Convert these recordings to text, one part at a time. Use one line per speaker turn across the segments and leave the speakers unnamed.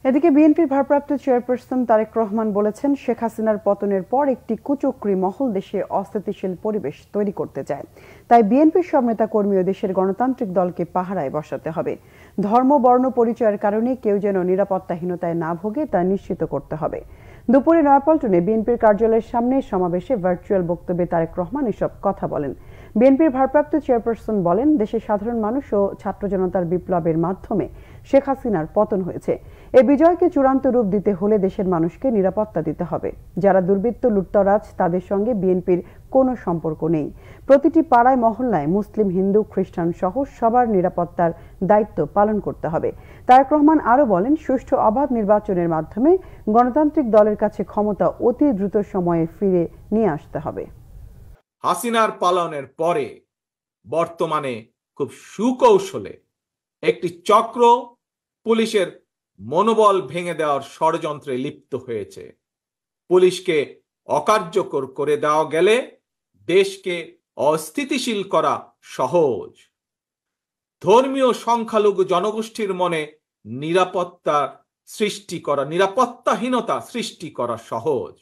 এদিকে বিএনপির ভারপ্রাপ্ত চেয়ারপারসন তারেক রহমান বলেছেন, শেখ হাসিনার পতনের পর একটি কুচক্রী মহল দেশে অস্থিতিশীল পরিবেশ তৈরি করতে চায়। তাই বিএনপির সব নেতাকর্মী ও দেশের গণতান্ত্রিক দলকে পাহারায় বসাতে হবে। ধর্ম বর্ণ পরিচয়ের কারণে কেউ যেন নিরাপত্তাহীনতায় না ভোগে তা নিশ্চিত করতে হবে। দুপুরে নয়াপল্টনে বিএনপির কার্যালয়ের সামনে সমাবেশে ভার্চুয়াল বক্তব্যে তারেক রহমান এসব কথা বলেন। বিএনপির ভারপ্রাপ্ত চেয়ারপারসন বলেন, দেশের সাধারণ মানুষ ও ছাত্র জনতার বিপ্লবের মাধ্যমে শেখ হাসিনার পতন হয়েছে। এই বিজয়কে চূড়ান্ত রূপ দিতে হলে দেশের মানুষকে নিরাপত্তা দিতে হবে। যারা দুর্বৃত্ত লুটতরাজ, তাদের সঙ্গে বিএনপির কোনো সম্পর্ক নেই। প্রতিটি পাড়ায় মহল্লায় মুসলিম, হিন্দু, খ্রিস্টান সহ সবার নিরাপত্তার দায়িত্ব পালন করতে হবে। তারেক রহমান আরও বলেন, সুষ্ঠু অবাধ নির্বাচনের মাধ্যমে গণতান্ত্রিক দলের কাছে ক্ষমতা অতি দ্রুত সময়ে ফিরে নিয়ে আসতে হবে।
হাসিনার পালনের পরে বর্তমানে খুব সুকৌশলে একটি চক্র পুলিশের মনোবল ভেঙে দেওয়ার ষড়যন্ত্রে লিপ্ত হয়েছে। পুলিশকে অকার্যকর করে দেওয়া গেলে দেশকে অস্থিতিশীল করা সহজ। ধর্মীয় সংখ্যালঘু জনগোষ্ঠীর মনে নিরাপত্তাহীনতা সৃষ্টি করা সহজ।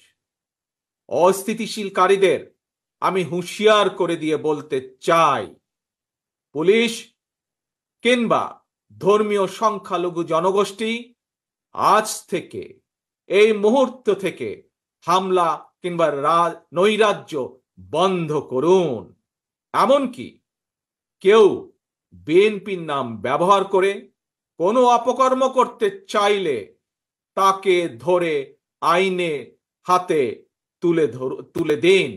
অস্থিতিশীলকারীদের আমি হুঁশিয়ার করে দিয়ে বলতে চাই, পুলিশ কিংবা ধর্মীয় সংখ্যালঘু জনগোষ্ঠী আজ থেকে, এই মুহূর্ত থেকে হামলা কিংবা নৈরাজ্য বন্ধ করুন। এমনকি কেউ বিএনপির নাম ব্যবহার করে কোনো অপকর্ম করতে চাইলে তাকে ধরে আইনে হাতে তুলে দিন।